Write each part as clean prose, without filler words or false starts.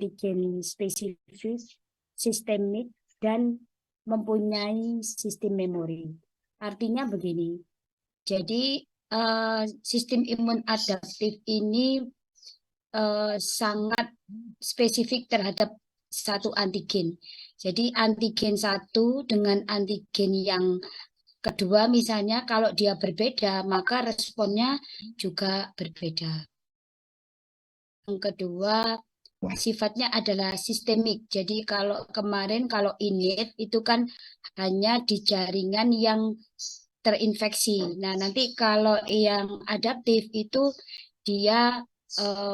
antigen spesifik, sistemik, dan mempunyai sistem memori. Artinya begini, jadi sistem imun adaptif ini sangat spesifik terhadap satu antigen. Jadi antigen satu dengan antigen yang kedua misalnya kalau dia berbeda maka responnya juga berbeda. Yang kedua sifatnya adalah sistemik. Jadi kalau kemarin kalau innate itu kan hanya di jaringan yang terinfeksi. Nah, nanti kalau yang adaptif itu dia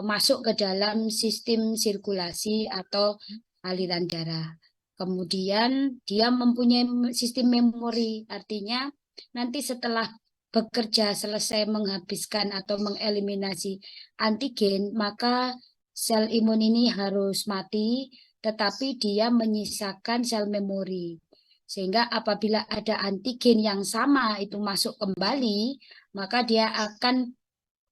masuk ke dalam sistem sirkulasi atau aliran darah. Kemudian dia mempunyai sistem memori, artinya nanti setelah bekerja selesai menghabiskan atau mengeliminasi antigen, maka sel imun ini harus mati, tetapi dia menyisakan sel memori. Sehingga apabila ada antigen yang sama itu masuk kembali, maka dia akan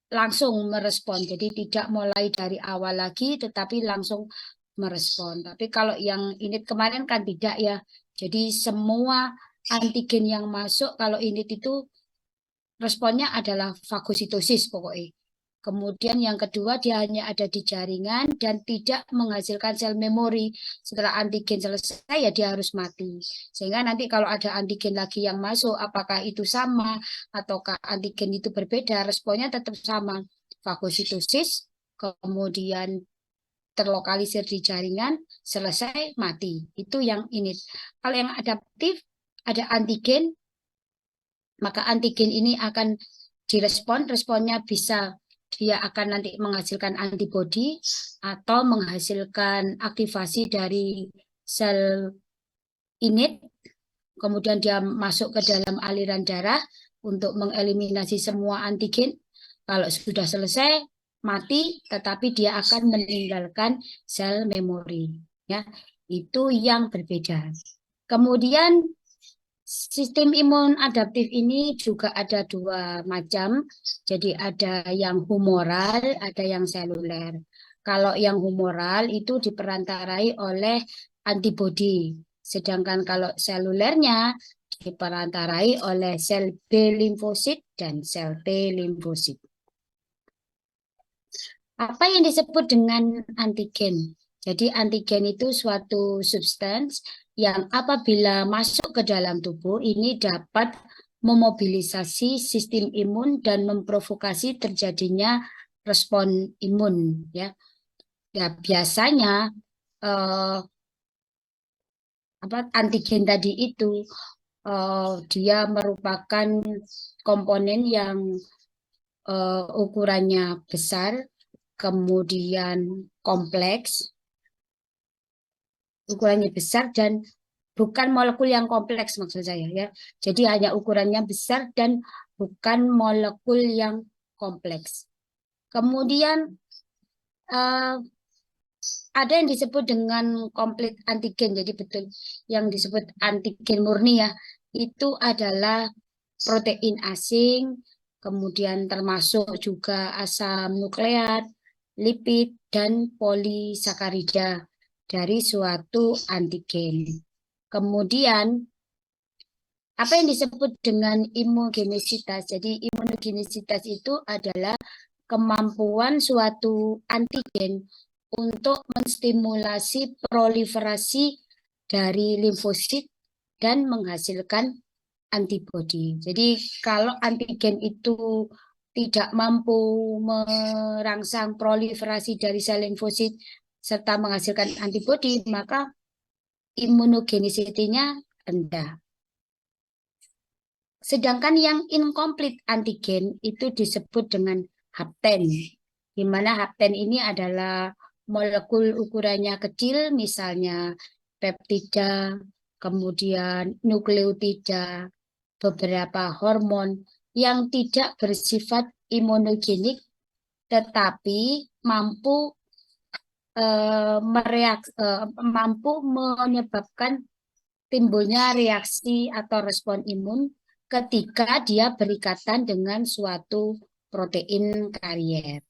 langsung merespon. Jadi tidak mulai dari awal lagi, tetapi langsung merespon. Tapi kalau yang ini kemarin kan tidak ya. Jadi semua antigen yang masuk kalau ini itu responnya adalah fagositosis pokoknya. Kemudian yang kedua dia hanya ada di jaringan dan tidak menghasilkan sel memori. Setelah antigen selesai ya dia harus mati. Sehingga nanti kalau ada antigen lagi yang masuk apakah itu sama ataukah antigen itu berbeda, responnya tetap sama. Fagositosis, kemudian terlokalisir di jaringan, selesai mati. Itu yang ini. Kalau yang adaptif ada antigen, maka antigen ini akan direspon, responnya bisa dia akan nanti menghasilkan antibodi atau menghasilkan aktivasi dari sel innate, kemudian dia masuk ke dalam aliran darah untuk mengeliminasi semua antigen. Kalau sudah selesai, mati, tetapi dia akan meninggalkan sel memori. Ya, itu yang berbeda. Kemudian sistem imun adaptif ini juga ada dua macam. Jadi ada yang humoral, ada yang seluler. Kalau yang humoral itu diperantarai oleh antibodi. Sedangkan kalau selulernya diperantarai oleh sel B limfosit dan sel T limfosit. Apa yang disebut dengan antigen? Jadi antigen itu suatu substans yang apabila masuk ke dalam tubuh ini dapat memobilisasi sistem imun dan memprovokasi terjadinya respon imun ya. Ya biasanya antigen tadi itu dia merupakan komponen yang ukurannya besar, kemudian kompleks, ukurannya besar dan bukan molekul yang kompleks maksud saya ya. Jadi hanya ukurannya besar dan bukan molekul yang kompleks. Kemudian ada yang disebut dengan komplit antigen. Jadi betul yang disebut antigen murni ya. Itu adalah protein asing, kemudian termasuk juga asam nukleat, lipid, dan polisakarida dari suatu antigen. Kemudian, apa yang disebut dengan imunogenisitas? Jadi, imunogenisitas itu adalah kemampuan suatu antigen untuk menstimulasi proliferasi dari limfosit dan menghasilkan antibodi. Jadi, kalau antigen itu tidak mampu merangsang proliferasi dari sel limfosit serta menghasilkan antibodi, maka imunogenisitinya rendah. Sedangkan yang incomplete antigen itu disebut dengan hapten, di mana hapten ini adalah molekul ukurannya kecil, misalnya peptida, kemudian nukleotida, beberapa hormon yang tidak bersifat imunogenik, tetapi mampu mampu menyebabkan timbulnya reaksi atau respon imun ketika dia berikatan dengan suatu protein karier.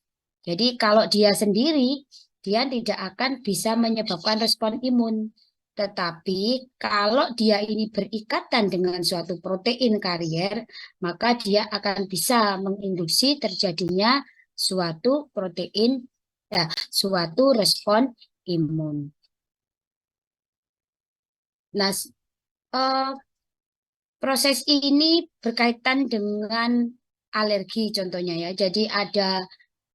Jadi kalau dia sendiri dia tidak akan bisa menyebabkan respon imun. Tetapi kalau dia ini berikatan dengan suatu protein karier, maka dia akan bisa menginduksi terjadinya suatu protein, suatu respon imun. Nah, proses ini berkaitan dengan alergi contohnya ya. Jadi ada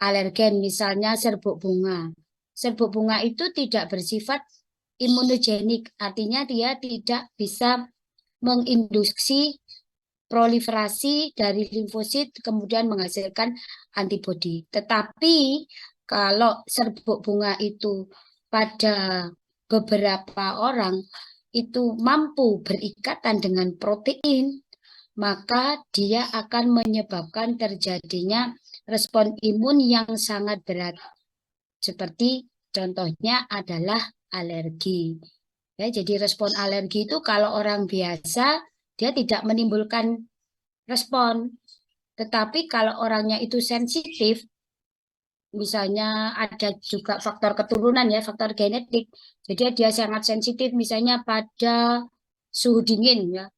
alergen misalnya serbuk bunga. Serbuk bunga itu tidak bersifat imunogenik, artinya dia tidak bisa menginduksi proliferasi dari limfosit kemudian menghasilkan antibodi. Tetapi kalau serbuk bunga itu pada beberapa orang itu mampu berikatan dengan protein, maka dia akan menyebabkan terjadinya respon imun yang sangat berat. Seperti contohnya adalah alergi. Ya, jadi respon alergi itu kalau orang biasa dia tidak menimbulkan respon. Tetapi kalau orangnya itu sensitif, misalnya ada juga faktor keturunan ya, faktor genetik. Jadi dia sangat sensitif misalnya pada suhu dingin ya.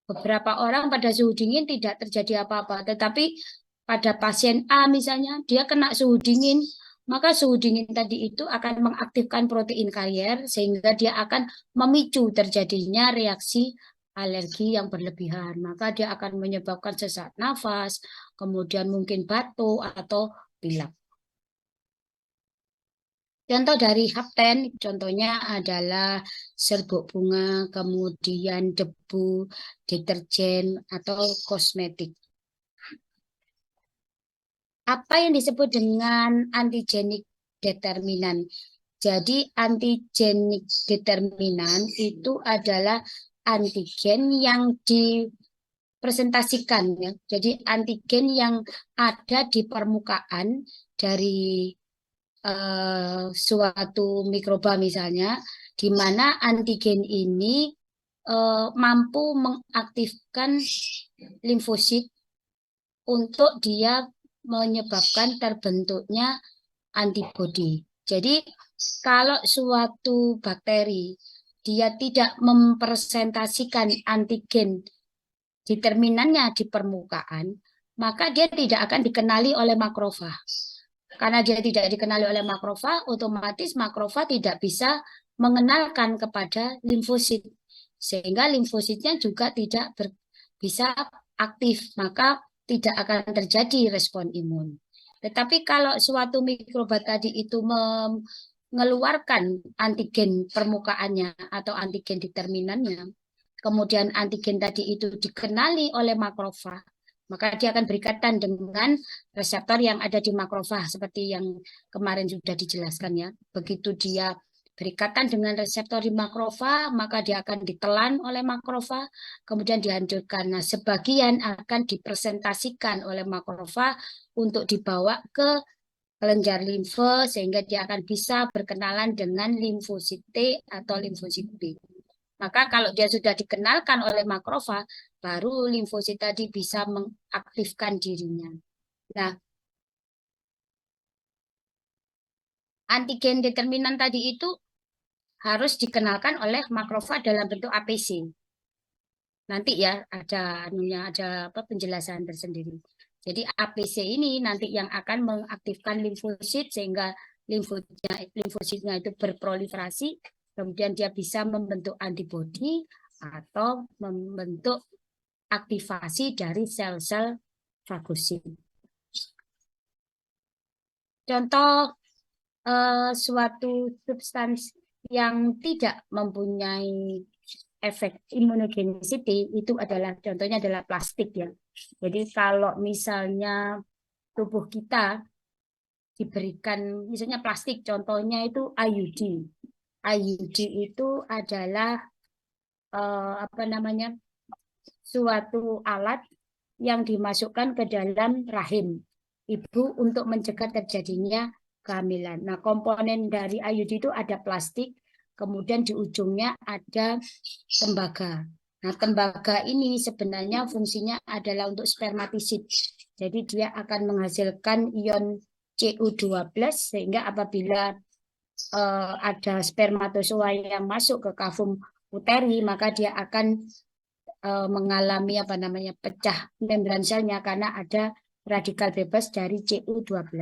Beberapa orang pada suhu dingin tidak terjadi apa-apa, tetapi pada pasien A misalnya dia kena suhu dingin, maka suhu dingin tadi itu akan mengaktifkan protein karier sehingga dia akan memicu terjadinya reaksi alergi yang berlebihan. Maka dia akan menyebabkan sesak nafas, kemudian mungkin batuk atau pilek. Contoh dari hapten, contohnya adalah serbuk bunga, kemudian debu, deterjen, atau kosmetik. Apa yang disebut dengan antigenik determinan? Jadi antigenik determinan itu adalah antigen yang dipresentasikan ya. Jadi antigen yang ada di permukaan dari suatu mikroba misalnya, di mana antigen ini mampu mengaktifkan limfosit untuk dia menyebabkan terbentuknya antibodi. Jadi kalau suatu bakteri dia tidak mempresentasikan antigen determinannya di permukaan, maka dia tidak akan dikenali oleh makrofag. Karena dia tidak dikenali oleh makrofag, otomatis makrofag tidak bisa mengenalkan kepada limfosit. Sehingga limfositnya juga tidak bisa aktif, maka tidak akan terjadi respon imun. Tetapi kalau suatu mikroba tadi itu mengeluarkan antigen permukaannya atau antigen determinannya, kemudian antigen tadi itu dikenali oleh makrofag, maka dia akan berikatan dengan reseptor yang ada di makrofag seperti yang kemarin sudah dijelaskan ya. Begitu dia berikatan dengan reseptor di makrofag, maka dia akan ditelan oleh makrofag, kemudian dihancurkan. Nah, sebagian akan dipresentasikan oleh makrofag untuk dibawa ke kelenjar limfe sehingga dia akan bisa berkenalan dengan limfosit T atau limfosit B. Maka kalau dia sudah dikenalkan oleh makrofag, baru limfosit tadi bisa mengaktifkan dirinya. Nah, antigen determinan tadi itu harus dikenalkan oleh makrofag dalam bentuk APC. Nanti ya ada penjelasan tersendiri. Jadi APC ini nanti yang akan mengaktifkan limfosit sehingga limfositnya itu berproliferasi, kemudian dia bisa membentuk antibodi atau membentuk aktivasi dari sel-sel fagosit. Contoh suatu substansi yang tidak mempunyai efek immunogenicity itu adalah contohnya adalah plastik ya. Jadi kalau misalnya tubuh kita diberikan misalnya plastik, contohnya itu IUD. IUD itu adalah suatu alat yang dimasukkan ke dalam rahim ibu untuk mencegah terjadinya kehamilan. Nah, komponen dari IUD itu ada plastik, kemudian di ujungnya ada tembaga. Nah, tembaga ini sebenarnya fungsinya adalah untuk spermatisid. Jadi dia akan menghasilkan ion Cu12 sehingga apabila ada spermatozoa yang masuk ke kavum uteri, maka dia akan mengalami pecah membran selnya karena ada radikal bebas dari Cu12.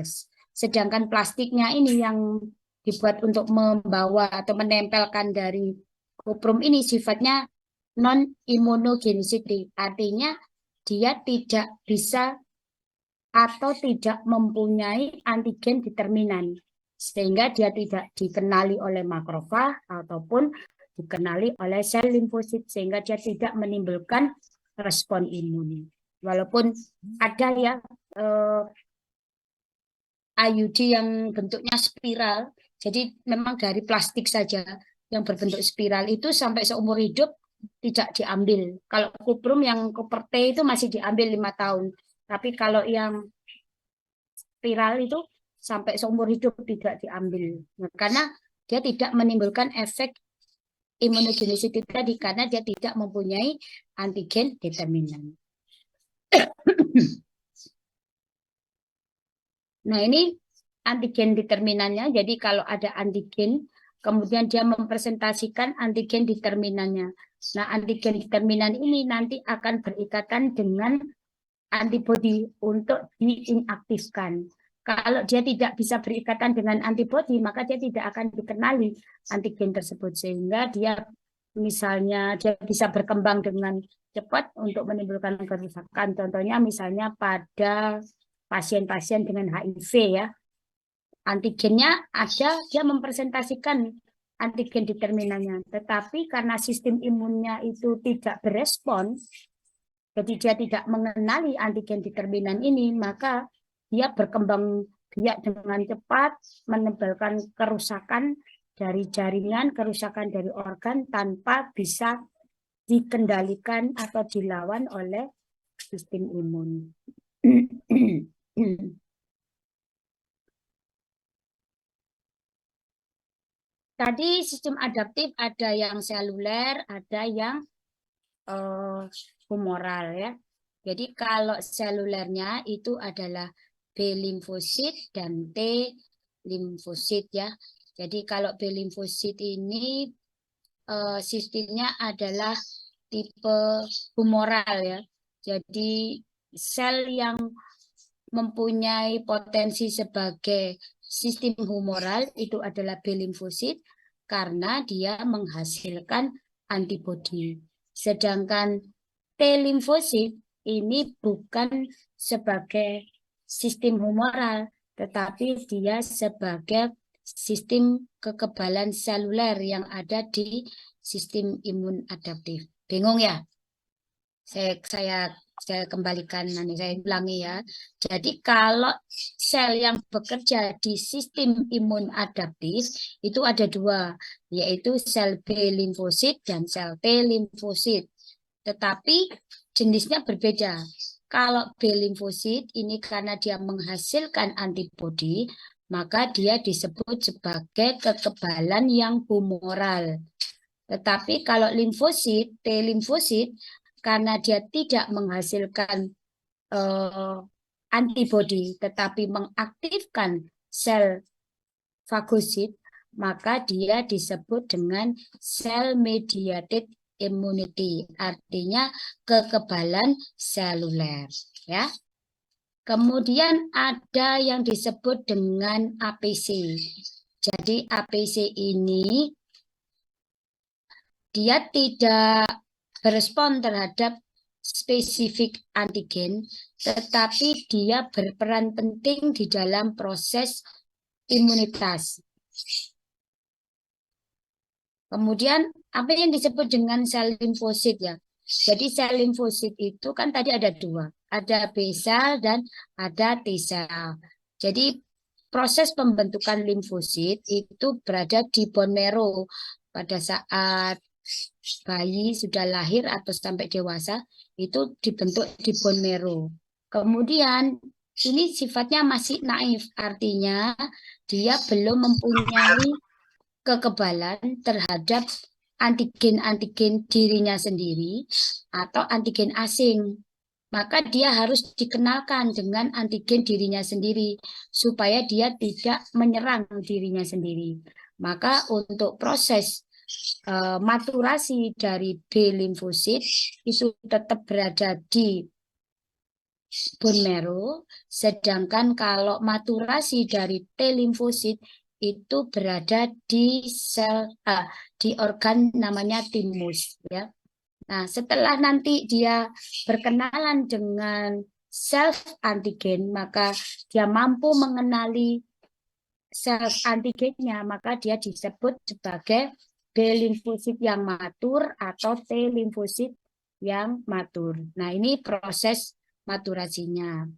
Sedangkan plastiknya ini yang dibuat untuk membawa atau menempelkan dari kuprum ini sifatnya non immunogenicity, artinya dia tidak bisa atau tidak mempunyai antigen determinan, sehingga dia tidak dikenali oleh makrofag ataupun dikenali oleh sel limfosit, sehingga dia tidak menimbulkan respon imun. Walaupun ada ya IUD yang bentuknya spiral, jadi memang dari plastik saja yang berbentuk spiral itu sampai seumur hidup tidak diambil. Kalau kuprum yang koper T itu masih diambil 5 tahun. Tapi kalau yang spiral itu sampai seumur hidup tidak diambil. Nah, karena dia tidak menimbulkan efek imunogenicity tadi karena dia tidak mempunyai antigen determinan. Nah, ini antigen determinannya. Jadi kalau ada antigen, kemudian dia mempresentasikan antigen determinannya. Nah, antigen determinan ini nanti akan berikatan dengan antibodi untuk diinaktifkan. Kalau dia tidak bisa berikatan dengan antibodi, maka dia tidak akan dikenali antigen tersebut. Sehingga dia misalnya dia bisa berkembang dengan cepat untuk menimbulkan kerusakan. Contohnya misalnya pada pasien-pasien dengan HIV ya. Antigennya ada, dia mempresentasikan antigen determinannya. Tetapi karena sistem imunnya itu tidak berespon, jadi dia tidak mengenali antigen determinan ini, maka dia berkembang biak dengan cepat, menimbulkan kerusakan dari jaringan, kerusakan dari organ tanpa bisa dikendalikan atau dilawan oleh sistem imun. Tadi sistem adaptif ada yang seluler, ada yang humoral ya. Jadi kalau selulernya itu adalah B limfosit dan T limfosit ya. Jadi kalau B limfosit ini sistemnya adalah tipe humoral ya. Jadi sel yang mempunyai potensi sebagai sistem humoral itu adalah B limfosit karena dia menghasilkan antibodi. Sedangkan T limfosit ini bukan sebagai sistem humoral, tetapi dia sebagai sistem kekebalan seluler yang ada di sistem imun adaptif. Bingung ya? Saya kembalikan, nanti saya ulangi ya. Jadi kalau sel yang bekerja di sistem imun adaptif itu ada dua, yaitu sel B limfosit dan sel T limfosit. Tetapi jenisnya berbeda. Kalau B limfosit ini karena dia menghasilkan antibodi, maka dia disebut sebagai kekebalan yang humoral. Tetapi kalau limfosit, T limfosit, karena dia tidak menghasilkan antibodi, tetapi mengaktifkan sel fagosit, maka dia disebut dengan cell mediated immunity, artinya kekebalan seluler. Ya. Kemudian ada yang disebut dengan APC. Jadi APC ini dia tidak berespon terhadap spesifik antigen, tetapi dia berperan penting di dalam proses imunitas. Kemudian apa yang disebut dengan sel limfosit ya? Jadi sel limfosit itu kan tadi ada dua, ada B sel dan ada T sel. Jadi proses pembentukan limfosit itu berada di bone marrow pada saat bayi sudah lahir atau sampai dewasa itu dibentuk di bone marrow. Kemudian ini sifatnya masih naif, artinya dia belum mempunyai kekebalan terhadap antigen-antigen dirinya sendiri atau antigen asing. Maka dia harus dikenalkan dengan antigen dirinya sendiri supaya dia tidak menyerang dirinya sendiri. Maka untuk proses maturasi dari B limfosit itu tetap berada di bone marrow, sedangkan kalau maturasi dari T limfosit itu berada di di organ namanya timus, ya. Nah, setelah nanti dia berkenalan dengan self antigen, maka dia mampu mengenali self antigennya, maka dia disebut sebagai B limfosit yang matur atau T limfosit yang matur. Nah, ini proses maturasinya.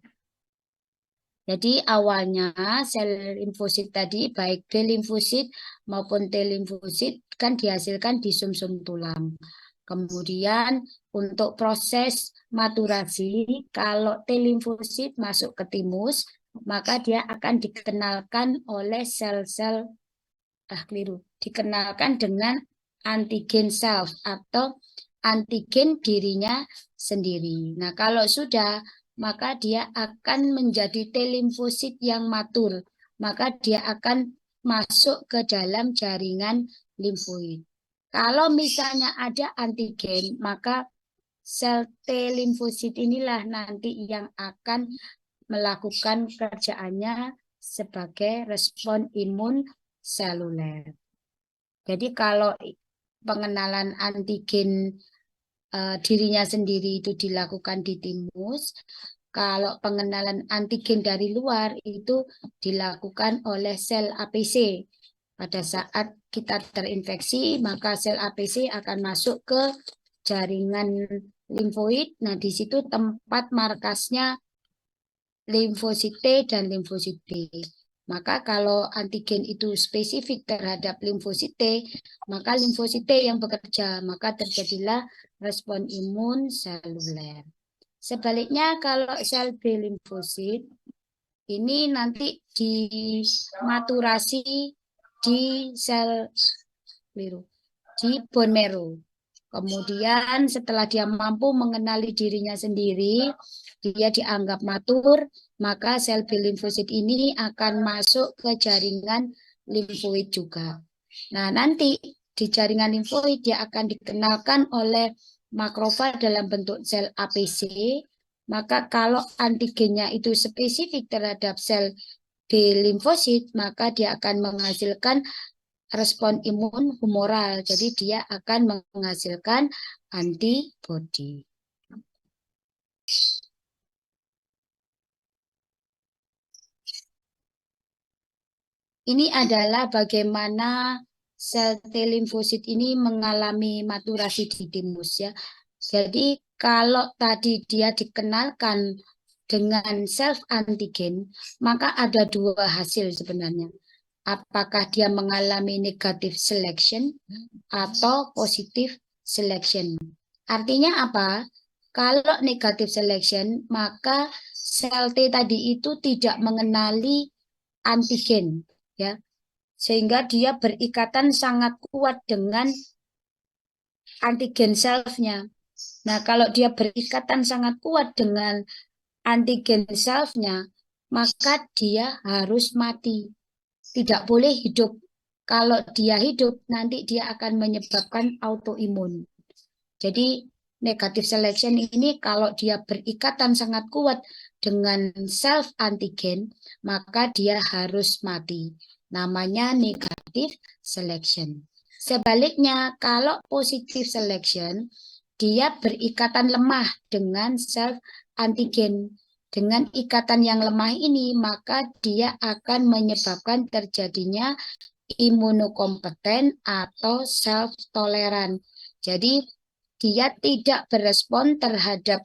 Jadi awalnya sel limfosit tadi baik B limfosit maupun T limfosit kan dihasilkan di sumsum tulang. Kemudian untuk proses maturasi, kalau T limfosit masuk ke timus, maka dia akan dikenalkan oleh sel-sel dikenalkan dengan antigen self atau antigen dirinya sendiri. Nah, kalau sudah, maka dia akan menjadi T limfosit yang matur. Maka dia akan masuk ke dalam jaringan limfoid. Kalau misalnya ada antigen, maka sel T limfosit inilah nanti yang akan melakukan kerjaannya sebagai respon imun seluler. Jadi kalau pengenalan antigen dirinya sendiri itu dilakukan di timus, kalau pengenalan antigen dari luar itu dilakukan oleh sel APC. Pada saat kita terinfeksi, maka sel APC akan masuk ke jaringan limfoid. Nah, di situ tempat markasnya limfosit T dan limfosit B. Maka kalau antigen itu spesifik terhadap limfosit T, maka limfosit T yang bekerja, maka terjadilah respon imun seluler. Sebaliknya kalau sel B limfosit, ini nanti dimaturasi di sel biru, di bone marrow. Kemudian setelah dia mampu mengenali dirinya sendiri, dia dianggap matur, maka sel B limfosit ini akan masuk ke jaringan limfoid juga. Nah, nanti di jaringan limfoid dia akan dikenalkan oleh makrofag dalam bentuk sel APC. Maka kalau antigennya itu spesifik terhadap sel B limfosit, maka dia akan menghasilkan respon imun humoral. Jadi dia akan menghasilkan antibodi. Ini adalah bagaimana sel T limfosit ini mengalami maturasi di timus, ya. Jadi kalau tadi dia dikenalkan dengan self antigen, maka ada dua hasil sebenarnya. Apakah dia mengalami negative selection atau positive selection. Artinya apa? Kalau negative selection, maka sel T tadi itu tidak mengenali antigen, ya. Sehingga dia berikatan sangat kuat dengan antigen self-nya. Nah, kalau dia berikatan sangat kuat dengan antigen self-nya, maka dia harus mati. Tidak boleh hidup. Kalau dia hidup, nanti dia akan menyebabkan autoimun. Jadi negative selection ini kalau dia berikatan sangat kuat dengan self antigen, maka dia harus mati. Namanya negative selection. Sebaliknya, kalau positive selection, dia berikatan lemah dengan self antigen. Dengan ikatan yang lemah ini, maka dia akan menyebabkan terjadinya imunokompeten atau self-toleran. Jadi, dia tidak berespon terhadap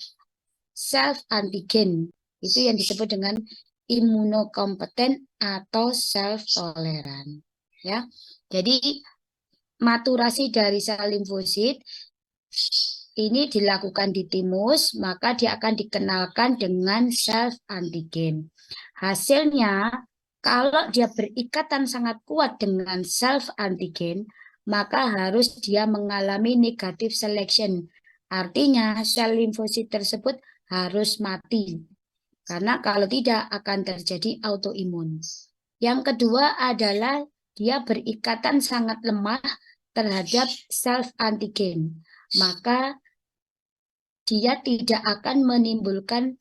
self-antigen. Itu yang disebut dengan imunokompeten atau self-toleran. Ya, jadi maturasi dari sel limfosit ini dilakukan di timus, maka dia akan dikenalkan dengan self antigen. Hasilnya, kalau dia berikatan sangat kuat dengan self antigen, maka harus dia mengalami negative selection. Artinya sel limfosit tersebut harus mati. Karena kalau tidak akan terjadi autoimun. Yang kedua adalah dia berikatan sangat lemah terhadap self antigen, maka dia tidak akan menimbulkan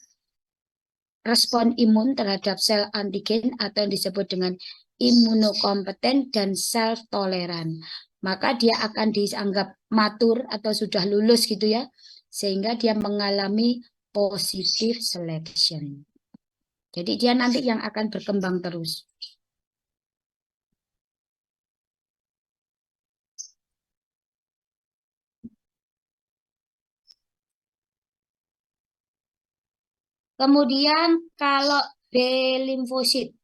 respon imun terhadap sel antigen atau yang disebut dengan imunokompeten dan self toleran. Maka dia akan dianggap matur atau sudah lulus gitu ya, sehingga dia mengalami positive selection. Jadi dia nanti yang akan berkembang terus. Kemudian kalau B limfosit.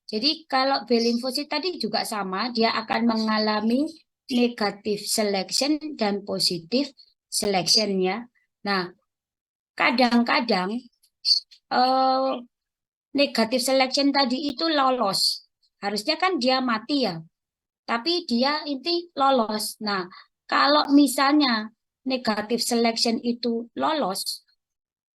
Jadi kalau B limfosit tadi juga sama, dia akan mengalami negatif selection dan positif selection ya. Nah, kadang-kadang negatif selection tadi itu lolos. Harusnya kan dia mati ya, tapi dia ini lolos. Nah, kalau misalnya negatif selection itu lolos,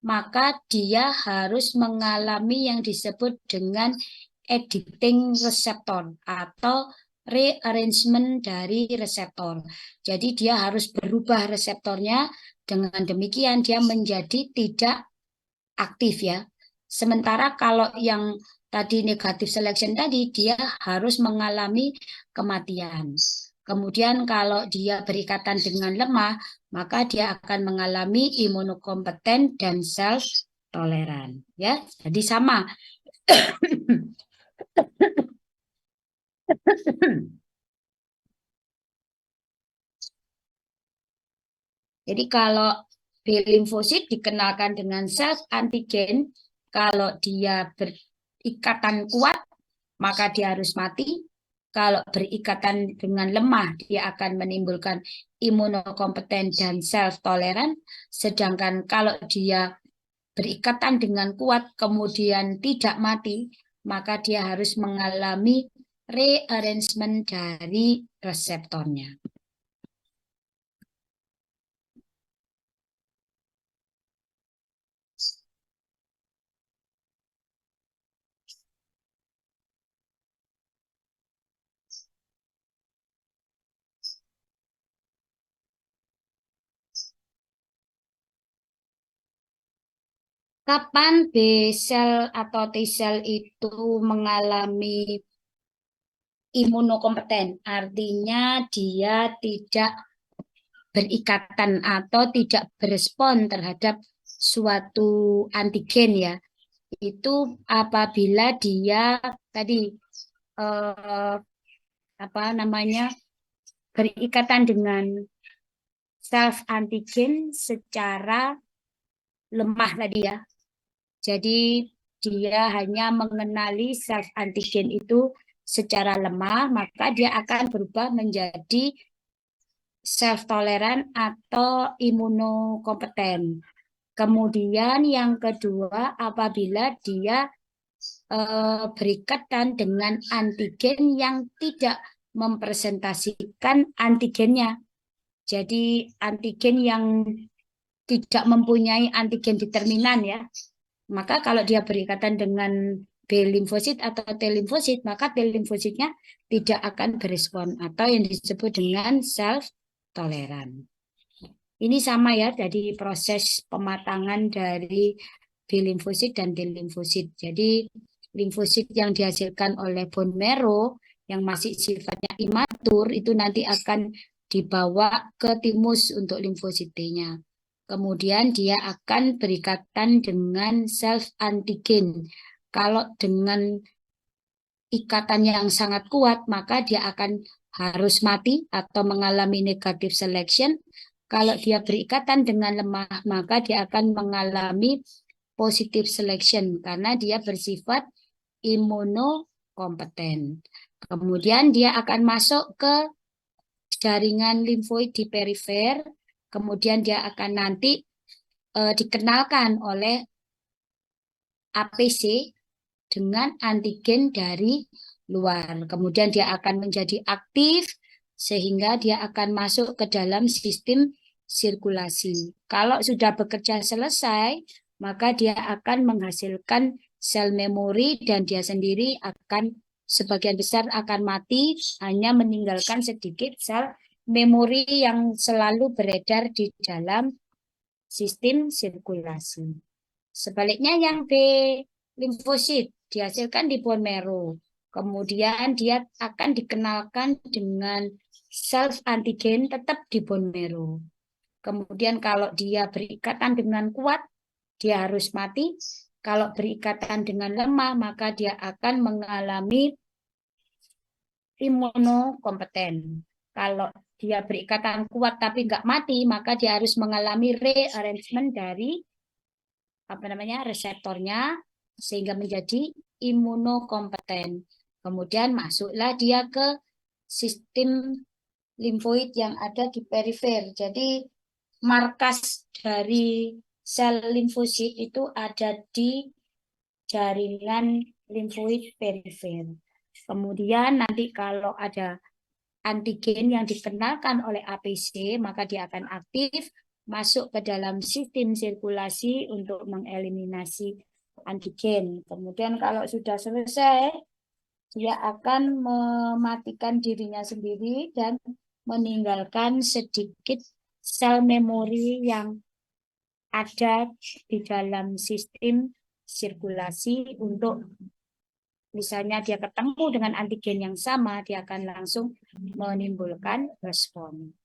maka dia harus mengalami yang disebut dengan editing reseptor atau rearrangement dari reseptor. Jadi dia harus berubah reseptornya, dengan demikian dia menjadi tidak aktif ya. Sementara kalau yang tadi negatif selection tadi, dia harus mengalami kematian. Kemudian kalau dia berikatan dengan lemah, maka dia akan mengalami imunokompeten dan self toleran. Ya, jadi sama. Jadi kalau B limfosit dikenalkan dengan self antigen, kalau dia berikatan kuat, maka dia harus mati. Kalau berikatan dengan lemah, dia akan menimbulkan imunokompeten dan self-toleran. Sedangkan kalau dia berikatan dengan kuat, kemudian tidak mati, maka dia harus mengalami rearrangement dari reseptornya. Kapan B sel atau T sel itu mengalami imunokompeten? Artinya dia tidak berikatan atau tidak berespon terhadap suatu antigen ya. Itu apabila dia tadi apa namanya berikatan dengan self antigen secara lemah tadi ya. Jadi dia hanya mengenali self antigen itu secara lemah, maka dia akan berubah menjadi self toleran atau imunokompeten. Kemudian yang kedua, apabila dia berikatan dengan antigen yang tidak mempresentasikan antigennya. Jadi antigen yang tidak mempunyai antigen determinan ya. Maka kalau dia berikatan dengan B limfosit atau T limfosit, maka T limfositnya tidak akan berespon atau yang disebut dengan self toleran. Ini sama ya, jadi proses pematangan dari B limfosit dan T limfosit. Jadi limfosit yang dihasilkan oleh bone marrow yang masih sifatnya imatur itu nanti akan dibawa ke timus untuk limfosit T-nya. Kemudian dia akan berikatan dengan self antigen. Kalau dengan ikatan yang sangat kuat, maka dia akan harus mati atau mengalami negative selection. Kalau dia berikatan dengan lemah, maka dia akan mengalami positive selection karena dia bersifat imunokompeten. Kemudian dia akan masuk ke jaringan limfoid di perifer, kemudian dia akan nanti dikenalkan oleh APC dengan antigen dari luar. Kemudian dia akan menjadi aktif sehingga dia akan masuk ke dalam sistem sirkulasi. Kalau sudah bekerja selesai, maka dia akan menghasilkan sel memori dan dia sendiri akan sebagian besar akan mati, hanya meninggalkan sedikit sel memori yang selalu beredar di dalam sistem sirkulasi. Sebaliknya yang B, limfosit dihasilkan di bone marrow. Kemudian dia akan dikenalkan dengan self antigen tetap di bone marrow. Kemudian kalau dia berikatan dengan kuat, dia harus mati. Kalau berikatan dengan lemah, maka dia akan mengalami imunokompeten. Kalau dia berikatan kuat tapi nggak mati, maka dia harus mengalami rearrangement dari reseptornya sehingga menjadi imunokompeten. Kemudian masuklah dia ke sistem limfoid yang ada di perifer. Jadi markas dari sel limfosit itu ada di jaringan limfoid perifer. Kemudian nanti kalau ada antigen yang dikenalkan oleh APC, maka dia akan aktif masuk ke dalam sistem sirkulasi untuk mengeliminasi antigen. Kemudian kalau sudah selesai, dia akan mematikan dirinya sendiri dan meninggalkan sedikit sel memori yang ada di dalam sistem sirkulasi untuk misalnya dia ketemu dengan antigen yang sama, dia akan langsung menimbulkan respon.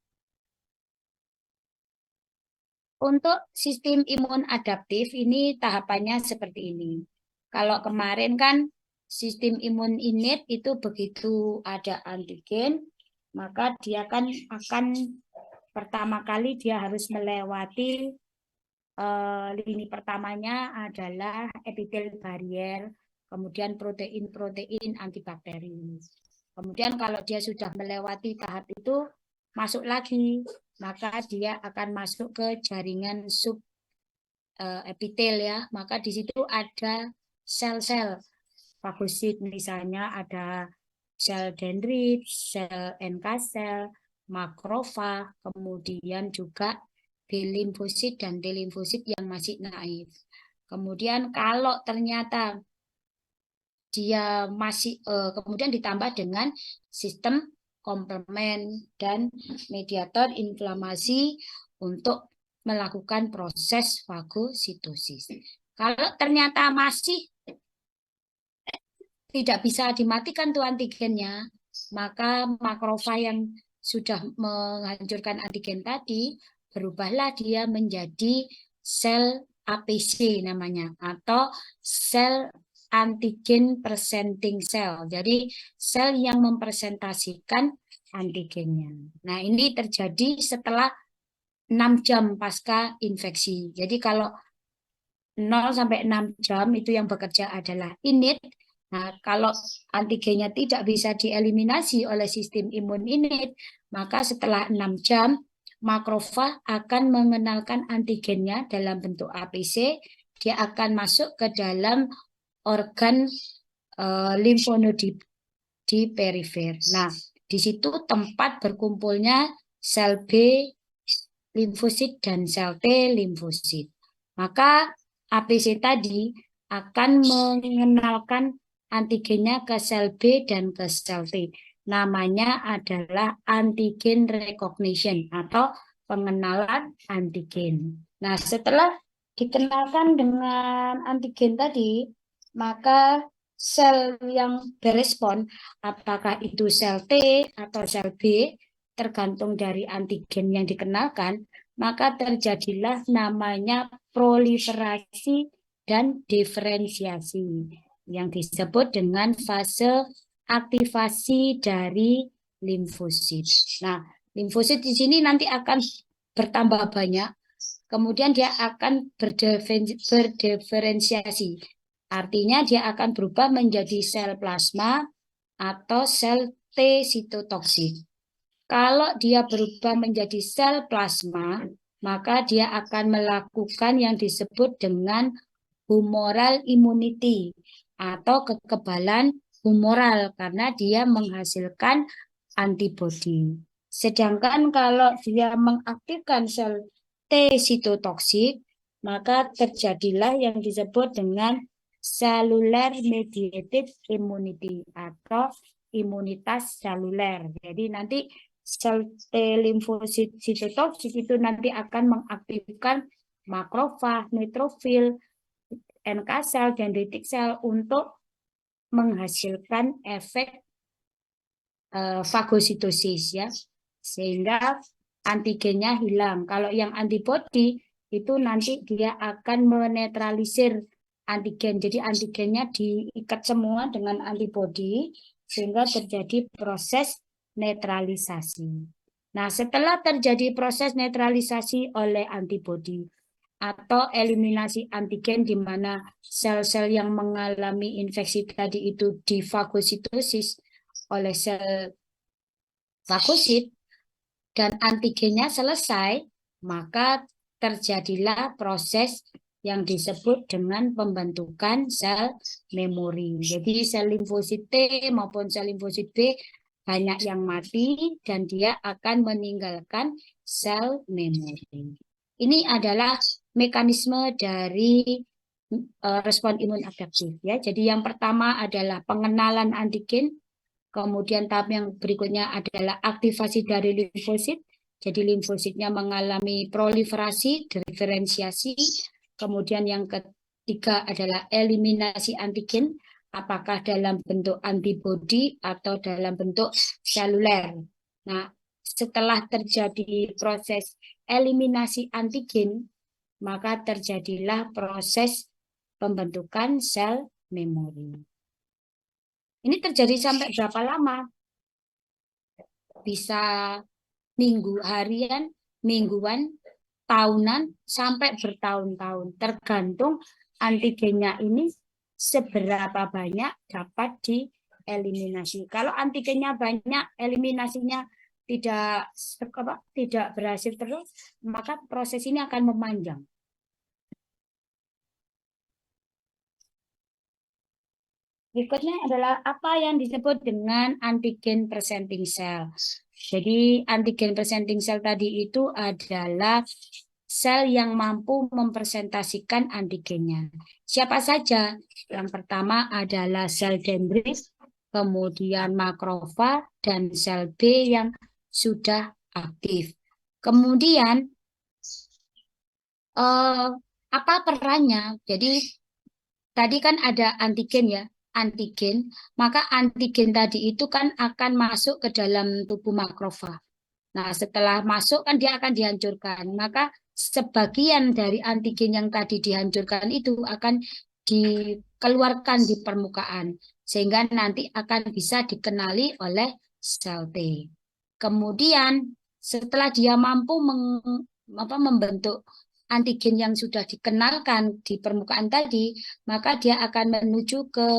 Untuk sistem imun adaptif ini tahapannya seperti ini. Kalau kemarin kan sistem imun innate itu begitu ada antigen, maka dia kan akan pertama kali dia harus melewati lini pertamanya adalah epitel barrier, kemudian protein-protein antibakteri. Kemudian kalau dia sudah melewati tahap itu, masuk lagi, maka dia akan masuk ke jaringan sub epitel ya. Maka di situ ada sel-sel fagosit, misalnya ada sel dendrit, sel NK sel, makrofag, kemudian juga B limfosit dan T limfosit yang masih naif. Kemudian kalau ternyata dia masih kemudian ditambah dengan sistem komplement dan mediator inflamasi untuk melakukan proses fagositosis. Kalau ternyata masih tidak bisa dimatikan tuh antigennya, maka makrofag yang sudah menghancurkan antigen tadi berubahlah dia menjadi sel APC namanya, atau sel antigen presenting cell. Jadi sel yang mempresentasikan antigennya. Nah, ini terjadi setelah 6 jam pasca infeksi. Jadi kalau 0 sampai 6 jam itu yang bekerja adalah innate. Nah, kalau antigennya tidak bisa dieliminasi oleh sistem imun innate, maka setelah 6 jam makrofag akan mengenalkan antigennya dalam bentuk APC. Dia akan masuk ke dalam organ limfonodi di perifer. Nah, di situ tempat berkumpulnya sel B limfosit dan sel T limfosit. Maka APC tadi akan mengenalkan antigennya ke sel B dan ke sel T. Namanya adalah antigen recognition atau pengenalan antigen. Nah, setelah dikenalkan dengan antigen tadi, maka sel yang berespon, apakah itu sel T atau sel B, tergantung dari antigen yang dikenalkan, maka terjadilah namanya proliferasi dan diferensiasi yang disebut dengan fase aktivasi dari limfosit. Nah, limfosit di sini nanti akan bertambah banyak, kemudian dia akan berdiferensiasi. Artinya dia akan berubah menjadi sel plasma atau sel T sitotoksik. Kalau dia berubah menjadi sel plasma, maka dia akan melakukan yang disebut dengan humoral immunity atau kekebalan humoral karena dia menghasilkan antibodi. Sedangkan kalau dia mengaktifkan sel T sitotoksik, maka terjadilah yang disebut dengan cellular mediated immunity atau imunitas seluler. Jadi nanti sel T limfosit sitotoksik itu nanti akan mengaktifkan makrofag, neutrofil, NK sel, dendritik sel untuk menghasilkan efek fagositosis ya, sehingga antigennya hilang. Kalau yang antibody itu nanti dia akan menetralisir antigen. Jadi antigennya diikat semua dengan antibody sehingga terjadi proses netralisasi. Nah, setelah terjadi proses netralisasi oleh antibody atau eliminasi antigen di mana sel-sel yang mengalami infeksi tadi itu difagositosis oleh sel fagosit dan antigennya selesai, maka terjadilah proses yang disebut dengan pembentukan sel memori. Jadi sel limfosit T maupun sel limfosit B banyak yang mati dan dia akan meninggalkan sel memori. Ini adalah mekanisme dari respon imun adaptif ya. Jadi yang pertama adalah pengenalan antigen. Kemudian tahap yang berikutnya adalah aktivasi dari limfosit. Jadi limfositnya mengalami proliferasi, diferensiasi. Kemudian yang ketiga adalah eliminasi antigen, apakah dalam bentuk antibodi atau dalam bentuk seluler. Nah, setelah terjadi proses eliminasi antigen, maka terjadilah proses pembentukan sel memori. Ini terjadi sampai berapa lama? Bisa minggu, harian, mingguan, tahunan, sampai bertahun-tahun. Tergantung antigennya ini seberapa banyak dapat dieliminasi. Kalau antigennya banyak, eliminasinya tidak berhasil terus, maka proses ini akan memanjang. Berikutnya adalah apa yang disebut dengan antigen presenting cell. Jadi antigen presenting cell tadi itu adalah sel yang mampu mempresentasikan antigennya. Siapa saja? Yang pertama adalah sel dendrit, kemudian makrofag, dan sel B yang sudah aktif. Kemudian apa perannya? Jadi tadi kan ada antigen ya. Antigen, maka antigen tadi itu kan akan masuk ke dalam tubuh makrofag. Nah, setelah masuk kan dia akan dihancurkan. Maka sebagian dari antigen yang tadi dihancurkan itu akan dikeluarkan di permukaan sehingga nanti akan bisa dikenali oleh sel T. Kemudian setelah dia mampu membentuk antigen yang sudah dikenalkan di permukaan tadi, maka dia akan menuju ke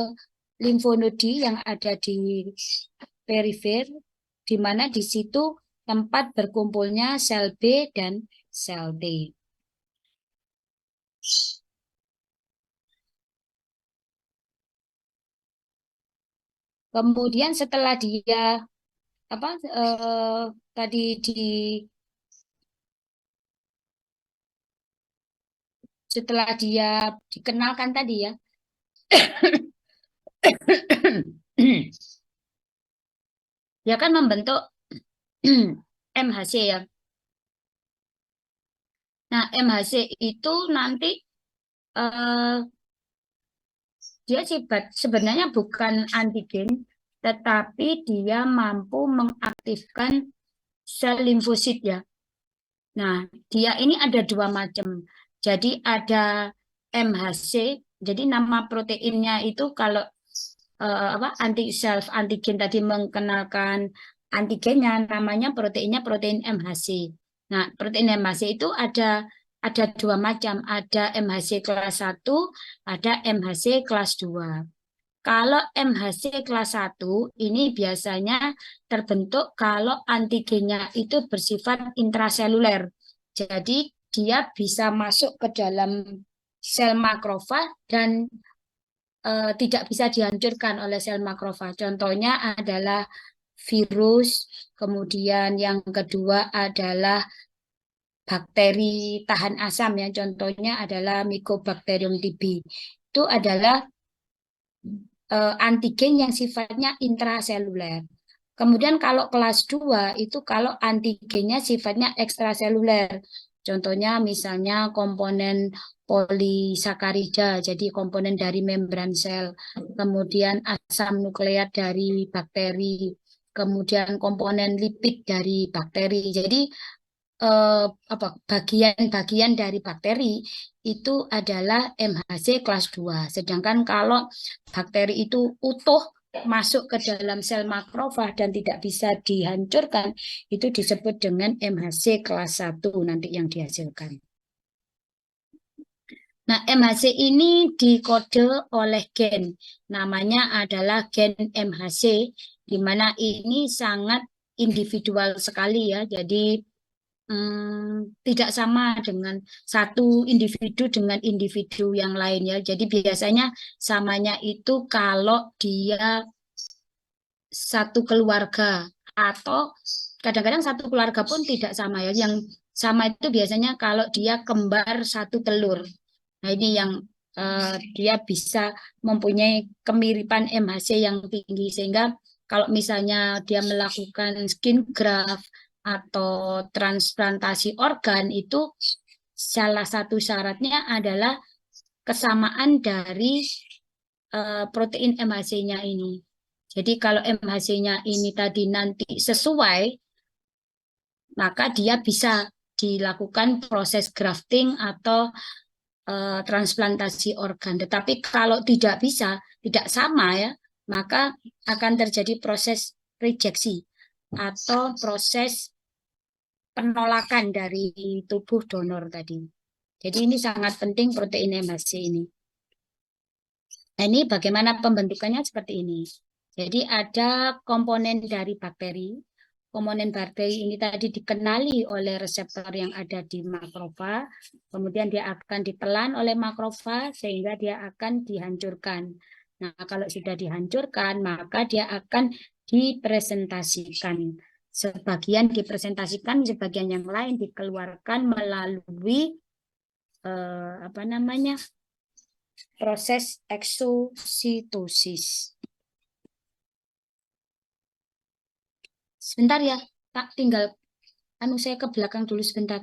limfonodi yang ada di perifer, di mana di situ tempat berkumpulnya sel B dan sel T. Kemudian setelah dia setelah dia dikenalkan tadi ya, dia akan membentuk MHC ya. Nah, MHC itu nanti dia sebenarnya bukan antigen, tetapi dia mampu mengaktifkan sel limfosit ya. Nah, dia ini ada dua macam. Jadi ada MHC, jadi nama proteinnya itu kalau self antigen tadi mengenalkan antigennya, namanya proteinnya protein MHC. Nah, protein MHC itu ada dua macam, ada MHC kelas 1, ada MHC kelas 2. Kalau MHC kelas 1 ini biasanya terbentuk kalau antigennya itu bersifat intraseluler. Jadi dia bisa masuk ke dalam sel makrofag dan tidak bisa dihancurkan oleh sel makrofag. Contohnya adalah virus, kemudian yang kedua adalah bakteri tahan asam ya. Contohnya adalah Mycobacterium TB. itu adalah antigen yang sifatnya intraseluler. Kemudian kalau kelas 2 itu kalau antigennya sifatnya ekstraseluler. Contohnya misalnya komponen polisakarida, jadi komponen dari membran sel, kemudian asam nukleat dari bakteri, kemudian komponen lipid dari bakteri. Jadi apa bagian-bagian dari bakteri itu adalah MHC kelas 2. Sedangkan kalau bakteri itu utuh masuk ke dalam sel makrofag dan tidak bisa dihancurkan, itu disebut dengan MHC kelas 1 nanti yang dihasilkan. Nah, MHC ini dikode oleh gen. Namanya adalah gen MHC, di mana ini sangat individual sekali ya. Jadi tidak sama dengan satu individu dengan individu yang lain ya. Jadi biasanya samanya itu kalau dia satu keluarga atau kadang-kadang satu keluarga pun tidak sama ya. Yang sama itu biasanya kalau dia kembar satu telur. Nah ini yang dia bisa mempunyai kemiripan MHC yang tinggi sehingga kalau misalnya dia melakukan skin graft atau transplantasi organ itu salah satu syaratnya adalah kesamaan dari protein MHC-nya ini. Jadi kalau MHC-nya ini tadi nanti sesuai, maka dia bisa dilakukan proses grafting atau transplantasi organ. Tetapi kalau tidak bisa, tidak sama ya, maka akan terjadi proses rejeksi atau proses penolakan dari tubuh donor tadi. Jadi ini sangat penting protein MHC ini. Nah, ini bagaimana pembentukannya seperti ini. Jadi ada komponen dari bakteri. Komponen bakteri ini tadi dikenali oleh reseptor yang ada di makrofag. Kemudian dia akan ditelan oleh makrofag sehingga dia akan dihancurkan. Nah, kalau sudah dihancurkan, maka dia akan dipresentasikan. Sebagian dipresentasikan, sebagian yang lain dikeluarkan melalui apa namanya? Proses eksositosis. Sebentar ya, tak tinggal saya ke belakang dulu sebentar.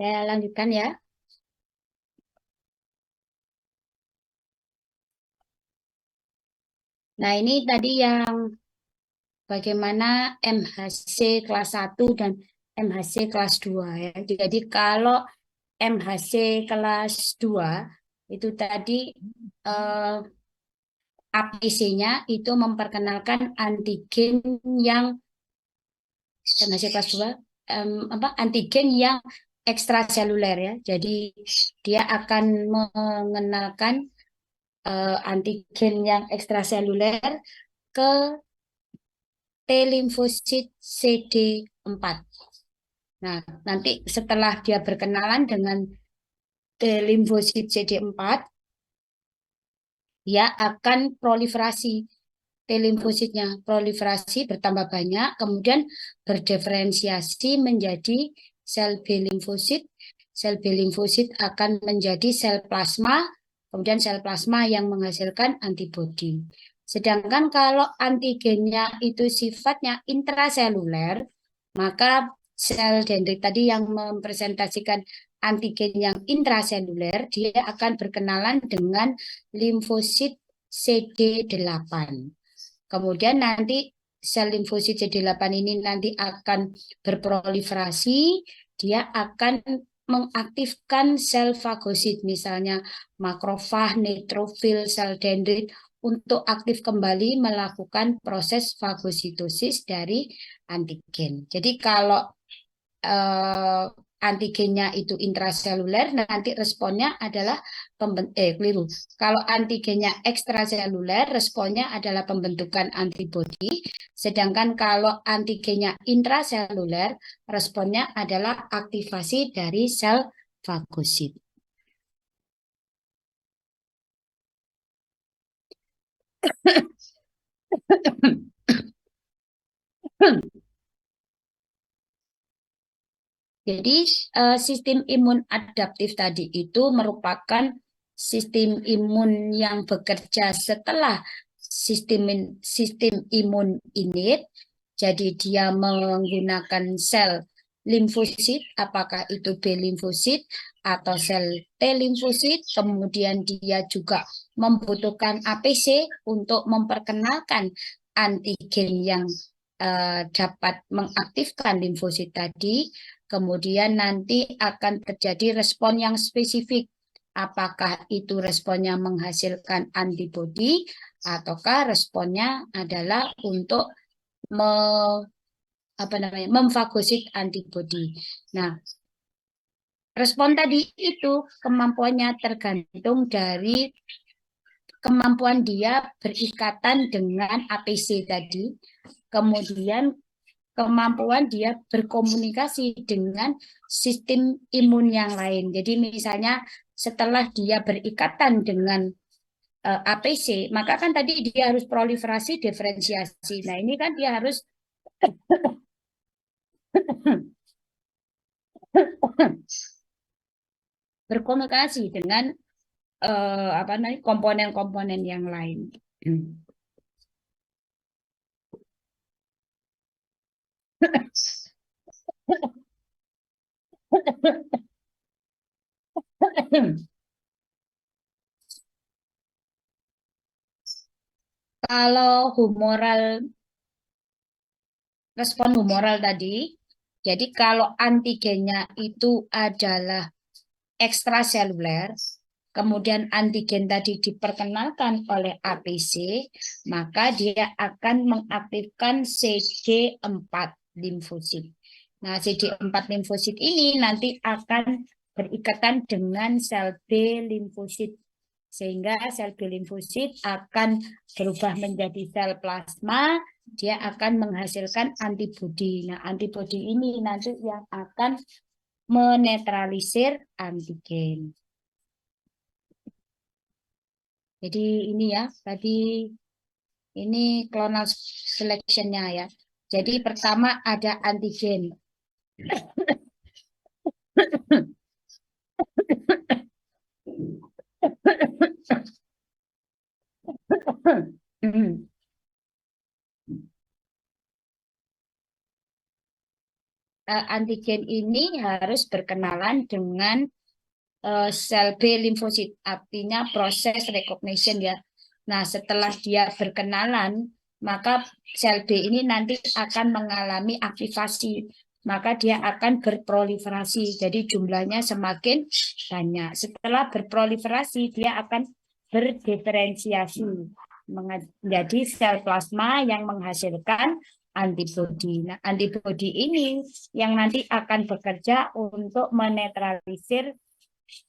Saya lanjutkan ya. Nah, ini tadi yang bagaimana MHC kelas 1 dan MHC kelas 2 ya. Jadi kalau MHC kelas 2 itu tadi APC-nya itu memperkenalkan antigen yang MHC kelas 2 antigen yang ekstraseluler ya. Jadi dia akan mengenalkan antigen yang ekstraseluler ke T limfosit CD4. Nah, nanti setelah dia berkenalan dengan T limfosit CD4, dia akan proliferasi T limfositnya. Proliferasi bertambah banyak, kemudian berdiferensiasi menjadi sel B limfosit. Sel B limfosit akan menjadi sel plasma, kemudian sel plasma yang menghasilkan antibodi. Sedangkan kalau antigennya itu sifatnya intraseluler, maka sel dendrit tadi yang mempresentasikan antigen yang intraseluler, dia akan berkenalan dengan limfosit CD8. Kemudian nanti sel limfosit CD8 ini nanti akan berproliferasi, dia akan mengaktifkan sel fagosit, misalnya makrofag, neutrofil, sel dendrit, untuk aktif kembali melakukan proses fagositosis dari antigen. Jadi kalau antigennya itu intraseluler, nanti responnya adalah keliru. Kalau antigennya ekstraseluler, responnya adalah pembentukan antibodi. Sedangkan kalau antigennya intraseluler, responnya adalah aktivasi dari sel fagosit. Jadi sistem imun adaptif tadi itu merupakan sistem imun yang bekerja setelah sistem imun innate. Jadi dia menggunakan sel limfosit, apakah itu B limfosit atau sel T limfosit. Kemudian dia juga membutuhkan APC untuk memperkenalkan antigen yang dapat mengaktifkan limfosit tadi. Kemudian nanti akan terjadi respon yang spesifik. Apakah itu responnya menghasilkan antibodi ataukah responnya adalah untuk memfagosit antibodi. Nah, respon tadi itu kemampuannya tergantung dari kemampuan dia berikatan dengan APC tadi. Kemudian kemampuan dia berkomunikasi dengan sistem imun yang lain. Jadi misalnya setelah dia berikatan dengan APC, maka kan tadi dia harus proliferasi, diferensiasi. Nah, ini kan dia harus berkomunikasi dengan komponen-komponen yang lain. Kalau humoral, respon humoral tadi, jadi kalau antigennya itu adalah ekstraseluler, kemudian antigen tadi diperkenalkan oleh APC, maka dia akan mengaktifkan CD4 limfosit. Nah, CD4 limfosit ini nanti akan berikatan dengan sel B limfosit, sehingga sel B limfosit akan berubah menjadi sel plasma, dia akan menghasilkan antibodi. Nah, antibodi ini nanti yang akan menetralisir antigen. Jadi ini ya, tadi ini clonal selection-nya ya. Jadi pertama ada antigen. antigen ini harus berkenalan dengan sel B limfosit, artinya proses recognition ya. Nah, setelah dia berkenalan, maka sel B ini nanti akan mengalami aktivasi, maka dia akan berproliferasi. Jadi jumlahnya semakin banyak. Setelah berproliferasi, dia akan berdiferensiasi menjadi sel plasma yang menghasilkan antibodi. Nah, antibodi ini yang nanti akan bekerja untuk menetralisir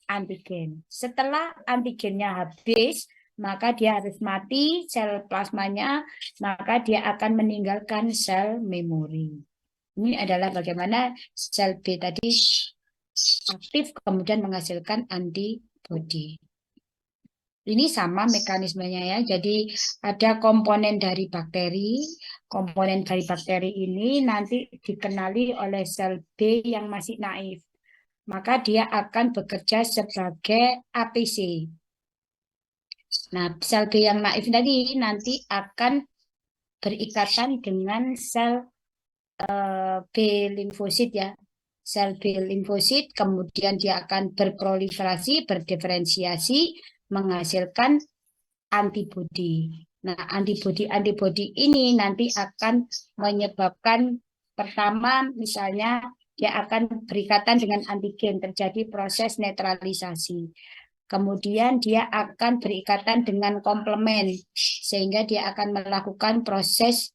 antigen. Setelah antigennya habis, maka dia harus mati sel plasmanya, maka dia akan meninggalkan sel memori. Ini adalah bagaimana sel B tadi aktif kemudian menghasilkan antibodi. Ini sama mekanismenya ya. Jadi ada komponen dari bakteri. Komponen dari bakteri ini nanti dikenali oleh sel B yang masih naif. Maka dia akan bekerja sebagai APC. Nah, sel B yang naif tadi nanti akan berikatan dengan sel B limfosit ya. Sel B limfosit kemudian dia akan berproliferasi, berdiferensiasi, menghasilkan antibodi. Nah, antibodi ini nanti akan menyebabkan pertama misalnya dia akan berikatan dengan antigen, terjadi proses netralisasi. Kemudian dia akan berikatan dengan komplement, sehingga dia akan melakukan proses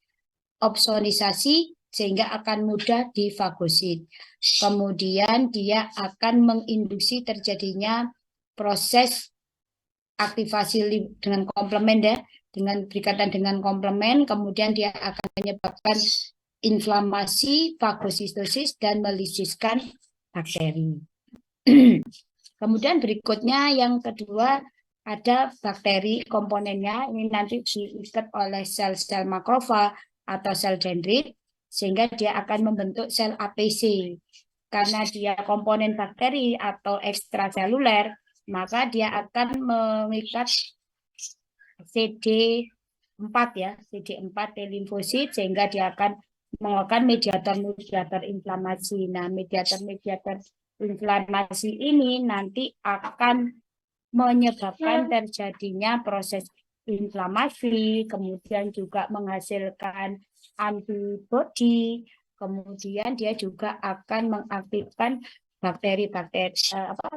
opsonisasi, sehingga akan mudah difagosit. Kemudian dia akan menginduksi terjadinya proses aktivasi dengan komplement ya, dengan berikatan dengan komplement, kemudian dia akan menyebabkan inflamasi, fagositosis, dan melisiskan bakteri. Kemudian berikutnya yang kedua ada bakteri komponennya, ini nanti diikat oleh sel-sel makrofag atau sel dendrit, sehingga dia akan membentuk sel APC. Karena dia komponen bakteri atau ekstraseluler, maka dia akan mengikat CD4 ya, CD4 T limfosit, sehingga dia akan mengeluarkan mediator-mediator inflamasi. Nah, mediator-mediator inflamasi ini nanti akan menyebabkan terjadinya proses inflamasi, kemudian juga menghasilkan antibodi, kemudian dia juga akan mengaktifkan bakteri-bakteri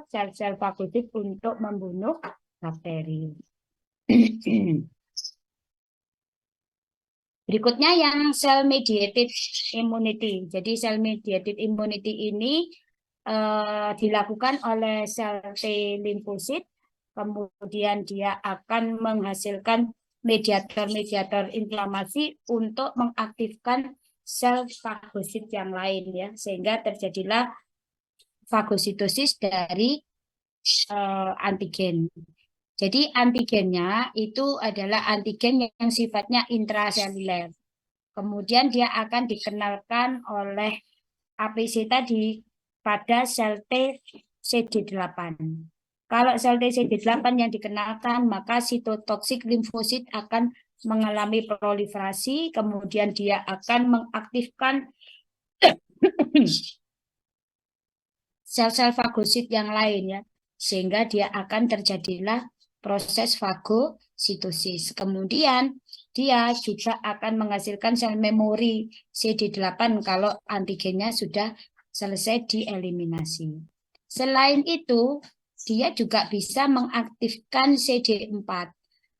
sel-sel fagosit untuk membunuh bakteri. Berikutnya yang cell mediated immunity. Jadi cell mediated immunity ini dilakukan oleh sel T limfosit, kemudian dia akan menghasilkan mediator-mediator inflamasi untuk mengaktifkan sel fagosit yang lain ya, sehingga terjadilah fagositosis dari antigen. Jadi antigennya itu adalah antigen yang sifatnya intraseluler. Kemudian dia akan dikenalkan oleh APC tadi pada sel T CD8. Kalau sel T CD8 yang dikenalkan, maka sitotoksik limfosit akan mengalami proliferasi, kemudian dia akan mengaktifkan sel-sel fagosit yang lain ya, sehingga dia akan terjadilah proses fagositosis. Kemudian dia juga akan menghasilkan sel memori CD8 kalau antigennya sudah selesai dieliminasi. Selain itu, dia juga bisa mengaktifkan CD4.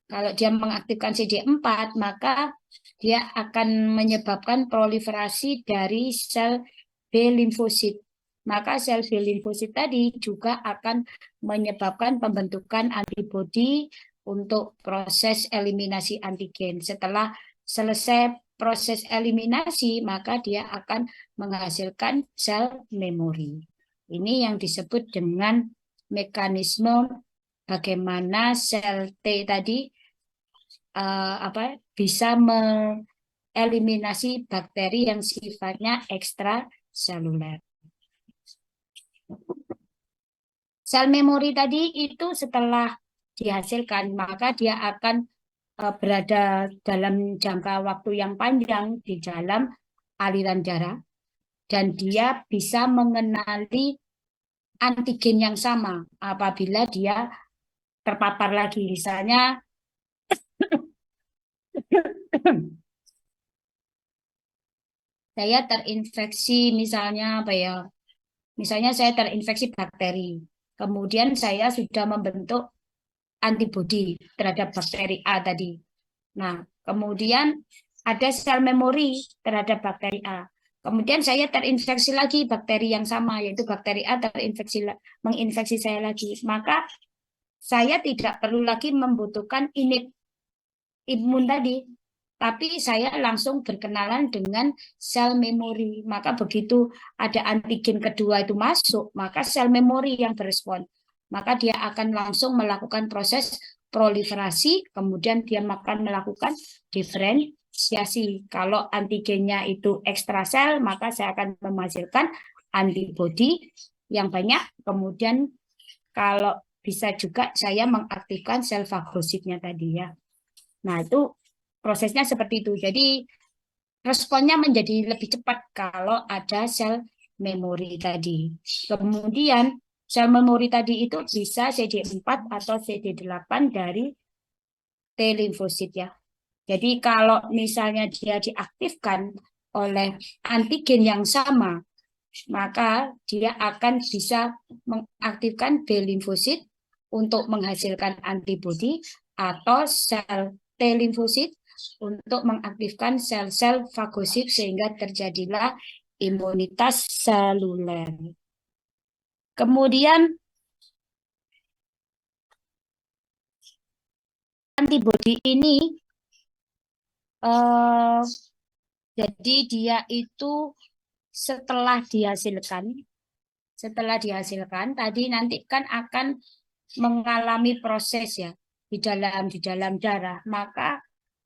Kalau dia mengaktifkan CD4, maka dia akan menyebabkan proliferasi dari sel B limfosit. Maka sel B limfosit tadi juga akan menyebabkan pembentukan antibodi untuk proses eliminasi antigen. Setelah selesai proses eliminasi, maka dia akan menghasilkan sel memori. Ini yang disebut dengan mekanisme bagaimana sel T tadi bisa mengeliminasi bakteri yang sifatnya ekstraseluler. Sel memori tadi itu setelah dihasilkan, maka dia akan berada dalam jangka waktu yang panjang di dalam aliran darah. dan dia bisa mengenali antigen yang sama apabila dia terpapar lagi. Misalnya saya terinfeksi misalnya apa ya? Misalnya saya terinfeksi bakteri. Kemudian saya sudah membentuk antibodi terhadap bakteri A tadi. Nah, kemudian ada sel memori terhadap bakteri A. Kemudian saya terinfeksi lagi bakteri yang sama, yaitu bakteri A menginfeksi saya lagi. Maka saya tidak perlu lagi membutuhkan init imun tadi, tapi saya langsung berkenalan dengan sel memori. Maka begitu ada antigen kedua itu masuk, maka sel memori yang berespon. Maka dia akan langsung melakukan proses proliferasi, kemudian dia akan melakukan diferensiasi. Kalau antigennya itu ekstrasel, maka saya akan menghasilkan antibodi yang banyak. Kemudian kalau bisa juga saya mengaktifkan sel fagositnya tadi ya. Nah, itu prosesnya seperti itu. Jadi responnya menjadi lebih cepat kalau ada sel memori tadi. Kemudian sel memori tadi itu bisa CD4 atau CD8 dari T limfosit ya. Jadi kalau misalnya dia diaktifkan oleh antigen yang sama, maka dia akan bisa mengaktifkan B limfosit untuk menghasilkan antibodi atau sel T limfosit untuk mengaktifkan sel-sel fagosit sehingga terjadilah imunitas seluler. Kemudian antibodi ini jadi dia itu setelah dihasilkan tadi nanti kan akan mengalami proses ya di dalam darah, maka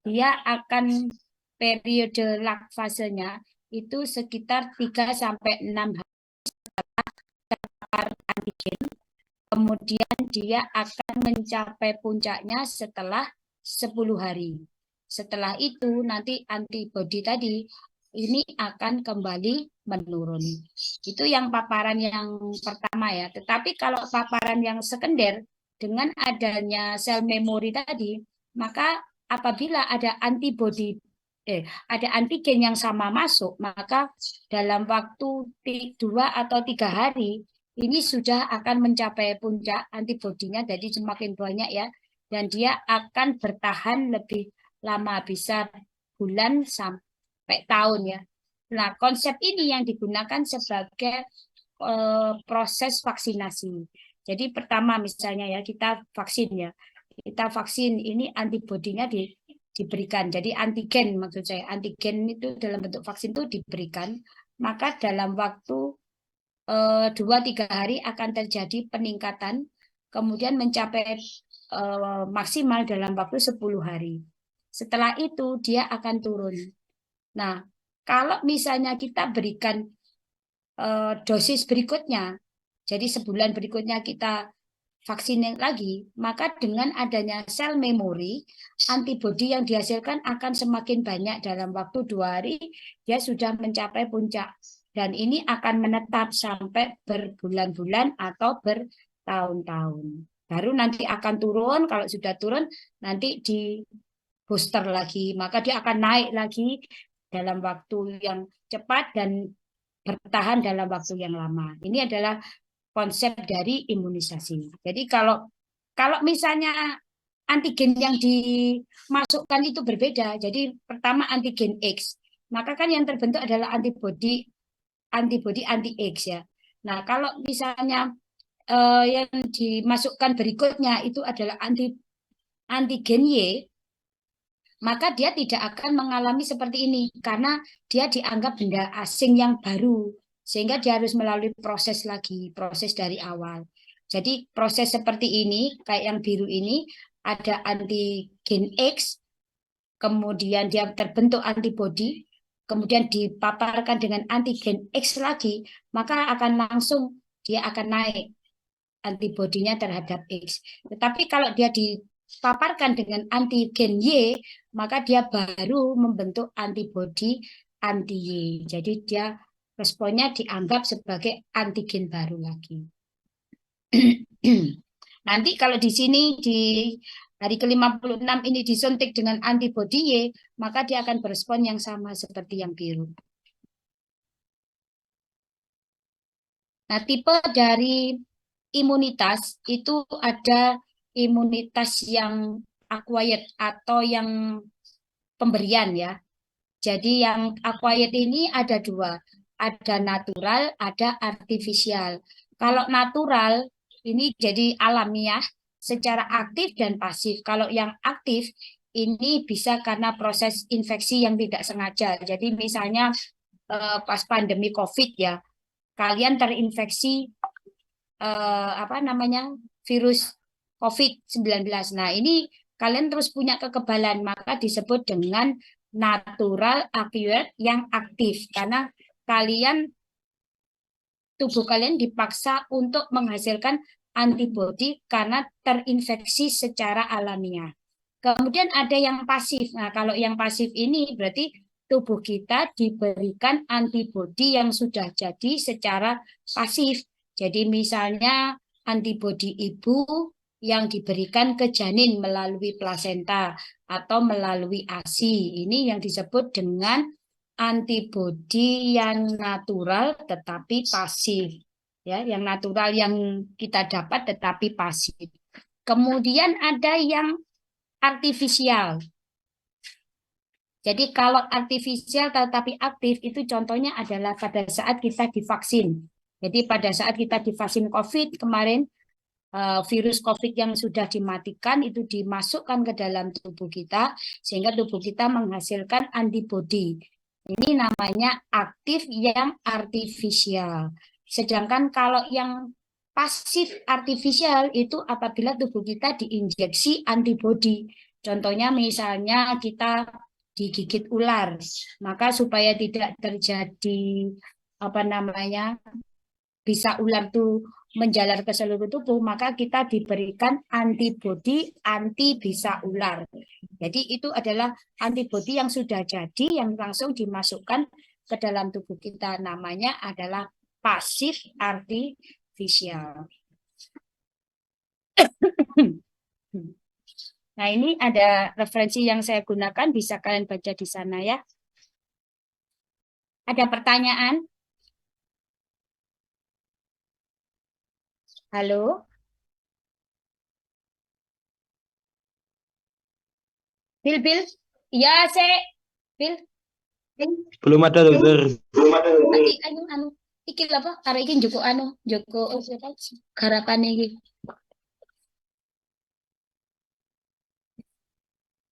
dia akan periode lakfasenya itu sekitar 3 sampai 6 hari antigen. Kemudian dia akan mencapai puncaknya setelah 10 hari. Setelah itu nanti antibodi tadi ini akan kembali menurun. Itu yang paparan yang pertama ya. Tetapi kalau paparan yang sekunder dengan adanya sel memori tadi, maka apabila ada ada antigen yang sama masuk, maka dalam waktu 2 atau 3 hari ini sudah akan mencapai puncak antibodinya, jadi semakin banyak ya, dan dia akan bertahan lebih lama, bisa bulan sampai tahun ya. Nah, konsep ini yang digunakan sebagai proses vaksinasi. Jadi pertama misalnya ya kita vaksin ini antibodinya diberikan. Jadi antigen maksud saya, antigen itu dalam bentuk vaksin itu diberikan, maka dalam waktu 2-3 hari akan terjadi peningkatan, kemudian mencapai maksimal dalam waktu 10 hari. Setelah itu dia akan turun. Nah, kalau misalnya kita berikan dosis berikutnya, jadi sebulan berikutnya kita vaksin lagi, maka dengan adanya sel memori, antibodi yang dihasilkan akan semakin banyak dalam waktu 2 hari, dia sudah mencapai puncak. Dan ini akan menetap sampai berbulan-bulan atau bertahun-tahun. Baru nanti akan turun, kalau sudah turun nanti di booster lagi, maka dia akan naik lagi dalam waktu yang cepat dan bertahan dalam waktu yang lama. Ini adalah konsep dari imunisasi. Jadi kalau misalnya antigen yang dimasukkan itu berbeda, jadi pertama antigen X, maka kan yang terbentuk adalah antibodi anti-X ya. Nah, kalau misalnya yang dimasukkan berikutnya itu adalah antigen Y, maka dia tidak akan mengalami seperti ini karena dia dianggap benda asing yang baru, sehingga dia harus melalui proses lagi, proses dari awal. Jadi proses seperti ini, kayak yang biru ini, ada antigen X, kemudian dia terbentuk antibodi, kemudian dipaparkan dengan antigen X lagi, maka akan langsung dia akan naik antibodinya terhadap X. Tetapi kalau dia dipaparkan dengan antigen Y, maka dia baru membentuk antibodi anti Y. Jadi dia responnya dianggap sebagai antigen baru lagi. Nanti kalau di sini di hari ke-56 ini disuntik dengan antibodi Y, maka dia akan berespon yang sama seperti yang biru. Nah, tipe dari imunitas itu ada imunitas yang acquired atau yang pemberian ya. Jadi yang acquired ini ada dua, ada natural, ada artifisial. Kalau natural ini jadi alamiah secara aktif dan pasif. Kalau yang aktif ini bisa karena proses infeksi yang tidak sengaja. Jadi misalnya pas pandemi COVID ya, kalian terinfeksi apa namanya virus COVID-19. Nah, ini kalian terus punya kekebalan, maka disebut dengan natural acquired yang aktif karena kalian tubuh kalian dipaksa untuk menghasilkan antibodi karena terinfeksi secara alamiah. Kemudian ada yang pasif. Nah, kalau yang pasif ini berarti tubuh kita diberikan antibodi yang sudah jadi secara pasif. Jadi misalnya antibodi ibu yang diberikan ke janin melalui plasenta atau melalui ASI. Ini yang disebut dengan antibodi yang natural tetapi pasif. Ya, yang natural yang kita dapat tetapi pasif. Kemudian ada yang artifisial. Jadi kalau artifisial tetapi aktif itu contohnya adalah pada saat kita divaksin. Jadi pada saat kita divaksin COVID kemarin virus COVID yang sudah dimatikan itu dimasukkan ke dalam tubuh kita sehingga tubuh kita menghasilkan antibodi. Ini namanya aktif yang artifisial. Sedangkan kalau yang pasif artifisial itu apabila tubuh kita diinjeksi antibodi. Contohnya misalnya kita digigit ular, maka supaya tidak terjadi apa namanya bisa ular itu menjalar ke seluruh tubuh, maka kita diberikan antibodi anti bisa ular. Jadi itu adalah antibodi yang sudah jadi yang langsung dimasukkan ke dalam tubuh kita. Namanya adalah pasif artifisial. Nah, ini ada referensi yang saya gunakan, bisa kalian baca di sana ya. Ada pertanyaan? Halo? Bil, Bil? Iya, saya. Bil? Bil? Belum ada, dokter. Nanti, anu, iki apa? Karena iki Joko Joko, garapan iki.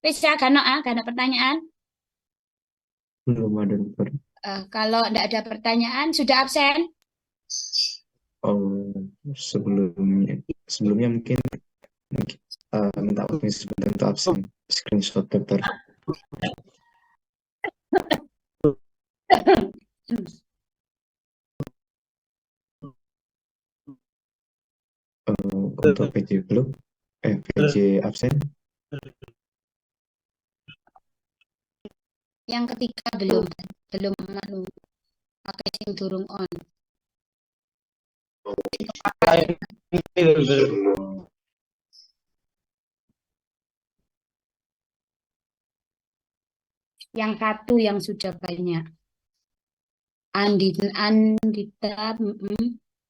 Wis ya, karena pertanyaan. Belum ada, dokter. Kalau tidak ada pertanyaan, sudah absen? Oh, sebelumnya mungkin minta permisi sebentar untuk absen screenshot, dokter. Untuk PJ belum, PJ absen. Yang ketiga belum anu, pakai sing durung on. Yang satu yang sudah banyak. Andita,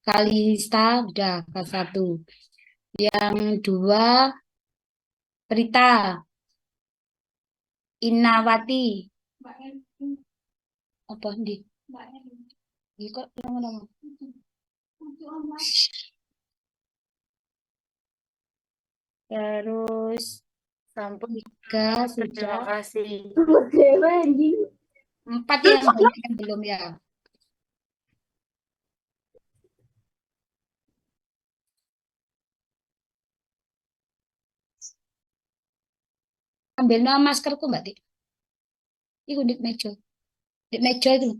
Kalista udah ke satu. Yang dua Rita, Inawati. Apa di? Ini kok nama-nama. Terus sampun 3 sudah. Terima kasih. 4 yang banyak yang belum ya. Ambil nama maskerku Mbak Dik. Iku di meja. Di meja itu.